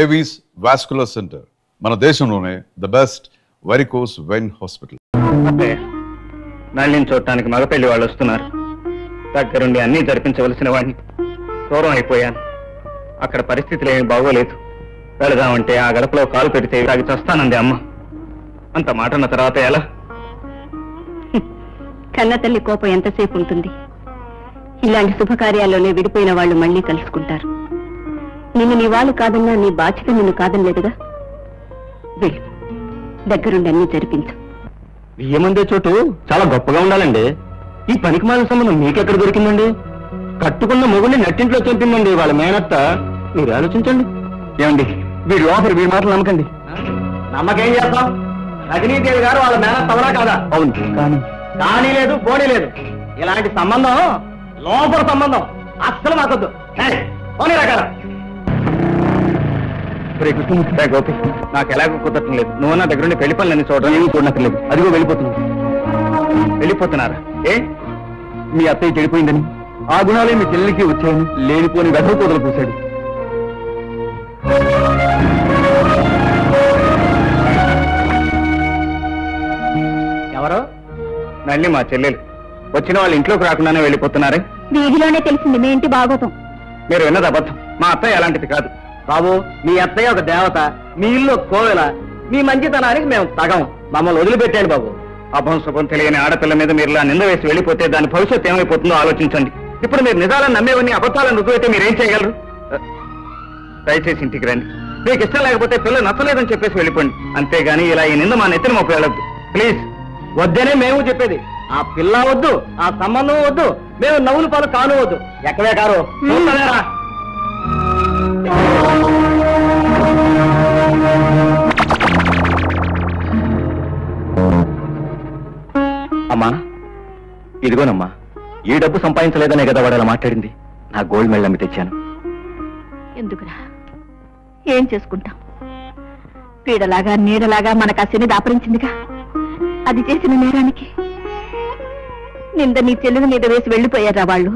Avis vascular centre మన దేశంలోనే the best varicose vein hospital. నళ్ళని చూడటానికి మగపెళ్లి వాళ్ళు వస్తున్నారు. దగ్గరుండి అన్నీ జరిపించవలసిన వాడిని దూరం అయిపోయాను. అక్కడ పరిస్థితులు ఏమి బాగోలేదు. వెళదామంటే ఆ గడపలో కాలు పెడితే తాగి చస్తానంది అమ్మ. అంత మాట అన్న తర్వాత ఎలా? కన్న తల్లి కోపం ఎంతసేపు ఉంటుంది? ఇలాంటి శుభకార్యాల్లోనే విడిపోయిన వాళ్ళు మళ్ళీ కలుసుకుంటారు. నిన్ను నీ వాళ్ళు కాదన్నా నీ బాధ్యత నిన్ను కాదనలేదుగా. వెళ్ళు, దగ్గరుండి అన్నీ జరిపించు. బియ్యమందే చోటు చాలా గొప్పగా ఉండాలండి. ఈ పనికిమాలిన సంబంధం మీకెక్కడ దొరికిందండి? కట్టుకున్న మొగుడిని నట్టింట్లో చంపిందండి వాళ్ళ మేనత్త. మీరు ఆలోచించండి. ఏమండి, వీడి లోపల వీడి మాటలు నమ్మకండి. నమ్మకేం చేస్తాం? రజనీదేవి గారు వాళ్ళ మేనత్త అవరా కాదా? అవును. కానీ లేదు, పోనీ లేదు. ఇలాంటి సంబంధం లోపల సంబంధం అస్సలు మాకొద్దు. పోనీ రకాల గోపి, నాకు ఎలాగో కుదరటం లేదు. నువ్వు నా దగ్గర పెళ్లి పనులన్నీ చూడడం ఏమీ చూడనక్కర్లేదు. అదిగో వెళ్ళిపోతున్నావు. వెళ్ళిపోతున్నారా? ఏ మీ అత్తయ్య చెడిపోయిందని, ఆ గుణాలే మీ చెల్లికి వచ్చాయని లేనిపోని వెధవ కూదలు పూశాడు. ఎవరో నల్లి మా చెల్లెలు. వచ్చిన వాళ్ళు ఇంట్లోకి రాకుండానే వెళ్ళిపోతున్నారే. వీధిలోనే తెలిసింది మీ ఇంటి బాగోతం. మీరు విన్నది అబద్ధం. మా అత్తయ్య అలాంటిది కాదు. బాబు, మీ అత్తయ్య ఒక దేవత, మీ ఇల్లు కోవెల. మీ మంచితనానికి మేము తగం. మమ్మల్ని వదిలిపెట్టాడు బాబు. అభం శుభం తెలియని ఆడపిల్ల మీద మీరు ఇలా నింద వేసి వెళ్ళిపోతే దాని భవిష్యత్తు ఏమైపోతుందో ఆలోచించండి. ఇప్పుడు మీరు నిజాలను నమ్మేవన్నీ అబద్ధాలను రుజువైతే మీరేం చేయగలరు? దయచేసి ఇంటికి రండి. మీకు ఇష్టం లేకపోతే పిల్ల నచ్చలేదని చెప్పేసి వెళ్ళిపోండి. అంతేగాని ఇలా ఈ నింద మా నెత్తిన మోపి వెళ్ళొద్దు ప్లీజ్. వద్దనే మేము చెప్పేది. ఆ పిల్ల వద్దు, ఆ సంబంధం వద్దు, మేము నవ్వులు పాలు కాను వద్దు. ఎక్కవే కారు అమ్మా. ఇదిగోనమ్మా, ఈ డబ్బు సంపాదించలేదనే కదా వాడు అలా మాట్లాడింది. నా గోల్డ్ మెడల్ అమ్మి తెచ్చాను. ఎందుకురా? ఏం చేసుకుంటాం? పీడలాగా నీడలాగా మనకు ఆ శని దాపరించిందిగా. అది చేసిన నేరానికి నింద నీ చెల్లెల మీద వేసి వెళ్ళిపోయారా వాళ్ళు.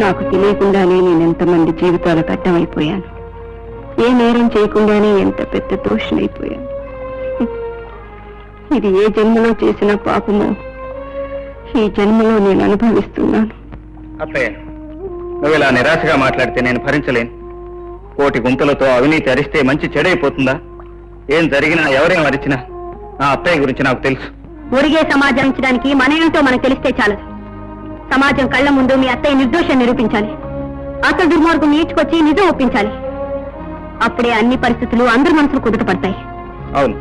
నాకు తెలియకుండానే నేనెంతమంది జీవితాలకు అడ్డమైపోయాను. ఏ నేరం చేయకుండానే ఎంత పెద్ద దోషునైపోయాను. ఇది ఏ జన్మలో చేసిన పాపమో ఈ జన్మలో నేను అనుభవిస్తున్నాను. అత్తయ్య, నువ్వు ఇలా నిరాశగా మాట్లాడితే నేను భరించలేను. కోటి గుంతలతో అవినీతి అరిస్తే మంచి చెడైపోతుందా? ఏం జరిగినా ఎవరేం అరిచినా నా అత్తయ్య గురించి నాకు తెలుసు. ఒరిగే సమాజానికి మన ఏంటో మనకు తెలిస్తే చాలదు. సమాజం కళ్ళ ముందు మీ అత్తయ్య నిర్దోషం నిరూపించాలి. అసలు దుర్మార్గం నీచుకొచ్చి నిజం ఒప్పించాలి. అప్పుడే అన్ని పరిస్థితులు అందరి మనసులు కుదుటపడతాయి. అవును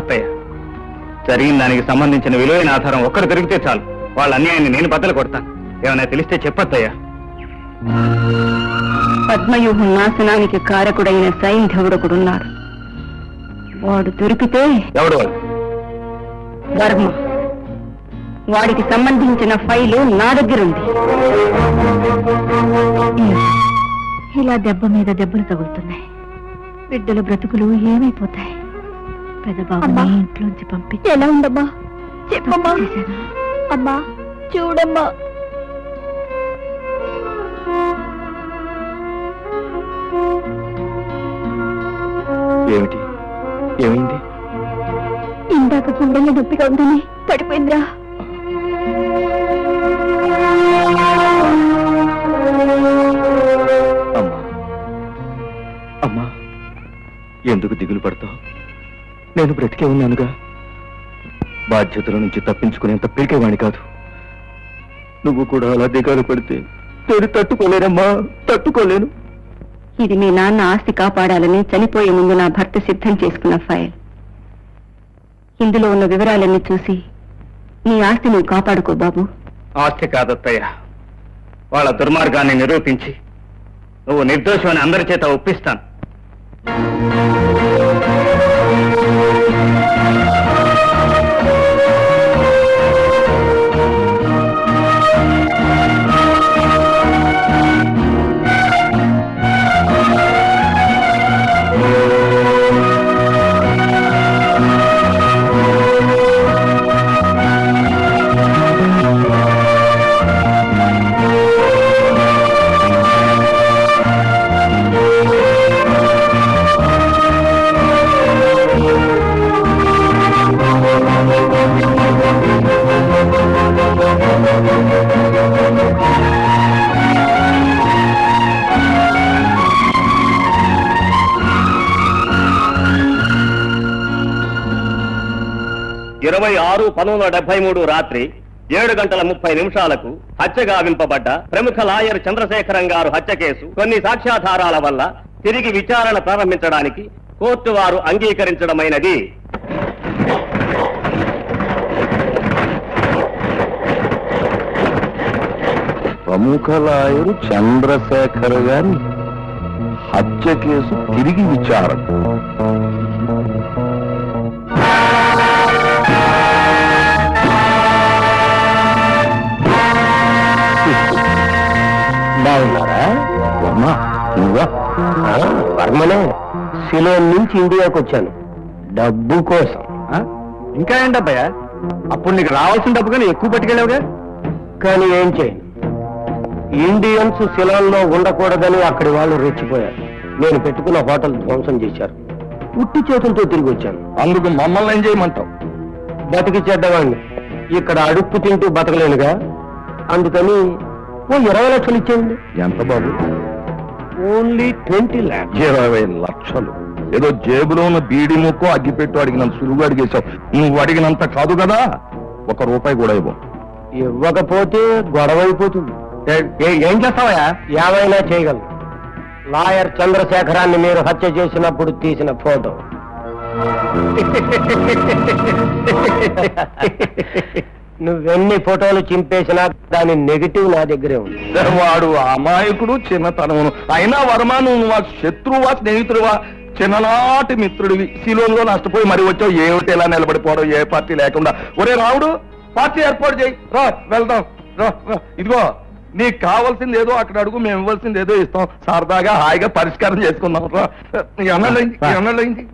అత్తయ్య, జరిగిన దానికి సంబంధించిన విలువైన ఆధారం ఒక్కరు దొరికితే చాలు. వాళ్ళ అన్యాయాన్ని నేను బద్దలు కొడతాను. ఏమైనా తెలిస్తే చెప్పత్తయ్యా. పద్మవ్యూహం నాశనానికి కారకుడైన సైంధవుడొకడున్నాడు. వాడు దొరికితే ఎవడు వాడు? వర్మ. వాడికి సంబంధించిన ఫైలు నా దగ్గరుంది. ఇలా దెబ్బ మీద దెబ్బలు తగులుతున్నాయి. బిడ్డల బ్రతుకులు ఏమైపోతాయి? పెదబాబుని ఇంట్లోంచి పంపించి ఎలా ఉండమ్మా? చెప్పమ్మా. అమ్మా చూడమ్మా. ఏమిటి? ఏమైంది? ఇందాక గుండెల్లో నొప్పిగా ఉందని పడిపోయిందిరా. అమ్మా, అమ్మా, ఎందుకు దిగులు పడతావు? నేను బ్రతికే ఉన్నానుగా. బాధ్యతల నుంచి తప్పించుకునేంత పిరికేవాణ్ణి కాదు. నువ్వు కూడా అలా దిగాలు పడితే నేను తట్టుకోలేనమ్మా, తట్టుకోలేను. ఇది మీ నాన్న ఆస్తి కాపాడాలని చనిపోయే ముందు నా భర్త సిద్ధం చేసుకున్న ఫైల్. ఇందులో ఉన్న వివరాలన్నీ చూసి నీ ఆస్తి నువ్వు కాపాడుకో బాబు. ఆస్తి కాదత్తయ్య, వాళ్ళ దుర్మార్గాన్ని నిరూపించి నువ్వు నిర్దోషమని అందరి చేత ఒప్పిస్తాను. 26/1973 రాత్రి 7:30 హత్య గావింపబడ్డ ప్రముఖ లాయర్ చంద్రశేఖరం గారు హత్య కేసు కొన్ని సాక్ష్యాధారాల వల్ల తిరిగి విచారణ ప్రారంభించడానికి కోర్టు వారు అంగీకరించడమైనది. ప్రముఖ లాయరు చంద్రశేఖర్ గారి హత్య కేసు తిరిగి విచారణ. బాగున్నారా అమ్మా? నువ్వా? వర్మనే. సిలోన్ నుంచి ఇండియాకి వచ్చాను డబ్బు కోసం. ఇంకా ఏం డబ్బయ్యా? అప్పుడు నీకు రావాల్సిన డబ్బు కానీ ఎక్కువ పట్టుకెళ్ళావుగా. కానీ ఏం చేయను, ఇండియన్స్ సిలోన్లో ఉండకూడదని అక్కడి వాళ్ళు రెచ్చిపోయారు. నేను పెట్టుకున్న హోటల్ ధ్వంసం చేశారు. ఉట్టి చేతులతో తిరిగి వచ్చాను. అందుకు మమ్మల్ని ఏం చేయమంటావు? బతికి చెడ్డవాడిని, ఇక్కడ అడుక్కు తింటూ బతకలేనుగా. అందుకని ఓ 20 లక్షలు ఇచ్చేయండి. ఎంత బాబు? Only 20 lakhs. 20 లక్షలు? ఏదో జేబులో ఉన్న బీడి ముక్కు అగ్గిపెట్టు అడిగినంత సులువుగా అడిగేశావు. నువ్వు అడిగినంత కాదు కదా. 1 రూపాయి కూడా ఇవ్వు. ఇవ్వకపోతే గొడవ అయిపోతుంది. ఏం చేస్తావా? ఏమైనా చేయగలను. లాయర్ చంద్రశేఖరాన్ని మీరు హత్య చేసినప్పుడు తీసిన ఫోటో. నువ్వెన్ని ఫోటోలు చింపేసినా దాని నెగిటివ్ నా దగ్గరే ఉంది. వాడు అమాయకుడు, చిన్నతనమును. అయినా వర్మ, నువ్వు శత్రువా స్నేహితుడువా? చిన్ననాటి మిత్రుడివి. సిలోన్లో నష్టపోయి మరి వచ్చావు. ఏమిటి ఎలా నిలబడిపోవడం? ఏ పార్టీ లేకుండా. ఒరే రావుడు, పార్టీ ఏర్పాటు చేయి. రా వెళ్దాం. రా. ఇదిగో నీకు కావాల్సింది ఏదో అక్కడ అడుగు, మేము ఇవ్వాల్సింది ఏదో ఇస్తాం. సరదాగా హాయిగా పరిష్కారం చేసుకుందాం. రా. అన్నలైంది.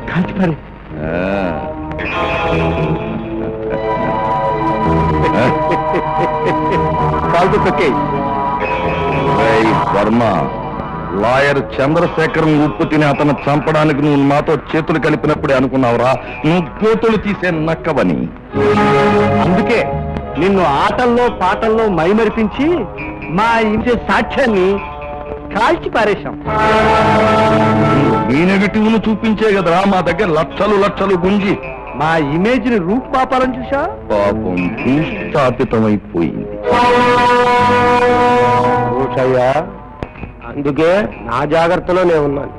కాల్చిపారి కాల్పు తొక్కే వర్మ లాయర్ చంద్రశేఖరం ఉప్పు తిని అతను చంపడానికి నువ్వు మాతో చేతులు కలిపినప్పుడే అనుకున్నావురా నువ్వు కోతులు తీసే నక్కవని. అందుకే నిన్ను ఆటల్లో పాటల్లో మైమరిపించి మా ఇంటి సాక్ష్యాన్ని కాల్చి పారేశాం. ఈ నెగటివ్ ను చూపించే కదరా మా దగ్గర లక్షలు లక్షలు గుంజి మా ఇమేజ్ ని రూపుమాపాలని చూసా. పాపం భూస్థాపితమైపోయింది. అందుకే నా జాగ్రత్తలో నేను ఉన్నాను.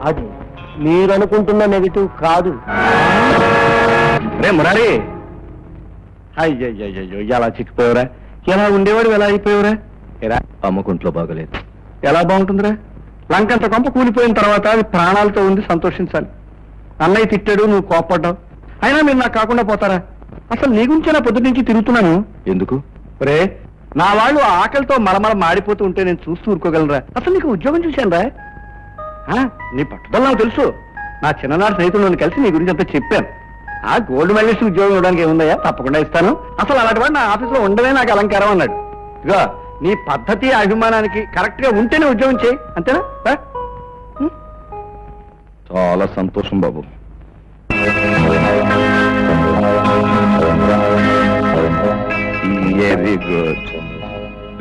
అది మీరనుకుంటున్న నెగిటివ్ కాదు. రే మురారి, అయ్యయ్యో ఎలా చిక్కిపోయావురా? ఎలా ఉండేవాడు ఎలా అయిపోయావురా? అమ్మకుంట్లో బాగలేదు. ఎలా బాగుంటుందిరా? లంకంత కొంప కూలిపోయిన తర్వాత అది ప్రాణాలతో ఉంది, సంతోషించాలి. అన్నయ్య తిట్టాడు, నువ్వు కోప్పడ్డావు. అయినా మీరు నాకు కాకుండా పోతారా? అసలు నీ గురించి నా పొద్దు నుంచి తిరుగుతున్నాను. ఎందుకు? రే, నా వాళ్ళు ఆకలితో మరమర మాడిపోతూ ఉంటే నేను చూస్తూ ఊరుకోగలరా? అసలు నీకు ఉద్యోగం చూశాను రా. నీ పట్టుదల నాకు తెలుసు. నా చిన్ననాడు స్నేహితులను కలిసి నీ గురించి అంతా చెప్పాను. ఆ గోల్డ్ మెడలిస్ట్ ఉద్యోగం ఇవ్వడానికి ఏముందయ్యా? తప్పకుండా ఇస్తాను. అసలు అలాంటి వాడు నా ఆఫీసులో ఉండవే నాకు అలంకారం అన్నాడు. ఇదిగో నీ పద్ధతి అభిమానానికి కరెక్ట్ గా ఉంటేనే ఉద్యోగం చేయి, అంతేనా? చాలా సంతోషం బాబు. Very good.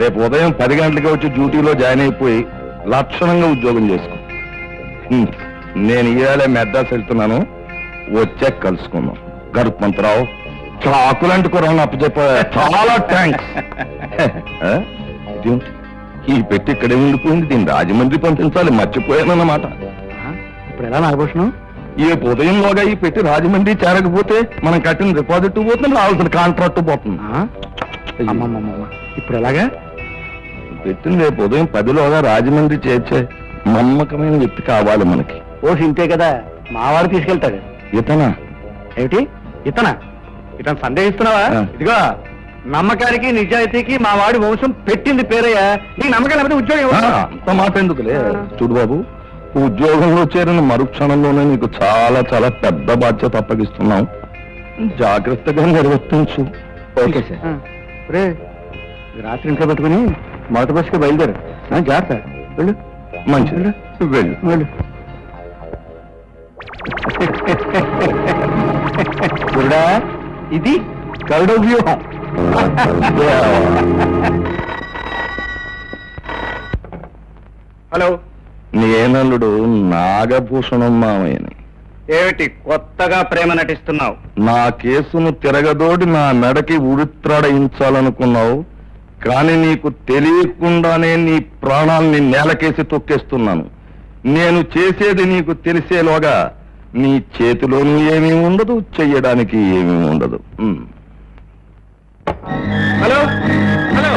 రేపు ఉదయం 10 గంటలకి వచ్చి డ్యూటీలో జాయిన్ అయిపోయి లక్షణంగా ఉద్యోగం చేసుకో. నేను ఇవాళ మెడ్రాస్ వెళ్తున్నాను, వచ్చే కలుసుకుందాం. గరుత్మంతరావు చాకులాంటి కూరలను అప్పచెప్ప చాలా థ్యాంక్స్. ఈ పెట్టి ఇక్కడే ఉండిపోయింది, దీన్ని రాజమండ్రి పంపించాలి, మర్చిపోయానన్నమాట. ఇప్పుడు ఎలా నాగభూషణం? ఈ ఉదయంలోగా ఈ పెట్టి రాజమండ్రి చేరకపోతే మనం కట్టిన డిపాజిట్ పోతుంది, రావాల్సిన కాంట్రాక్ట్ పోతుంది. ఇప్పుడు ఎలాగా? పెట్టిన రేపు ఉదయం 10లోగా రాజమండ్రి చేర్చే నమ్మకమైన వ్యక్తి కావాలి మనకి. ఇంతే కదా, మావాడు తీసుకెళ్తాడు. ఇతనా? ఏమిటి ఇతనా? ఇతను సందేహిస్తున్నావా? ఇదిగో నమ్మకానికి నిజాయితీకి మా వాడి వంశం పెట్టింది పేరయ్యా. నీ నమ్మకం లేకపోతే ఉద్యోగం అంత మాట ఎందుకులే. చూడు బాబు, ఉద్యోగంలో చేరిన మరుక్షణంలోనే నీకు చాలా చాలా పెద్ద బాధ్యత అప్పగిస్తున్నాం. జాగ్రత్తగా నిర్వర్తించు. Okay sir. రే, రాత్రి ఇంట్లో పెట్టుకుని మొదటి బస్సుకి బయలుదేరు. జాగ్రత్త. వెళ్ళు. మంచిది, వెళ్ళు వెళ్ళు. చూడా, ఇది గరుడ వ్యూహం. హలో, నేనల్లుడు నాగభూషణం మామయ్యని. ఏమిటి కొత్తగా ప్రేమ నటిస్తున్నావు? నా కేసును తిరగదోడి నా మెడకి ఉడిత్రాడయించాలనుకున్నావు, కానీ నీకు తెలియకుండానే నీ ప్రాణాల్ని నేలకేసి తొక్కేస్తున్నాను. నేను చేసేది నీకు తెలిసేలోగా నీ చేతిలోనూ ఏమీ ఉండదు, చెయ్యడానికి ఏమీ ఉండదు. Hello hello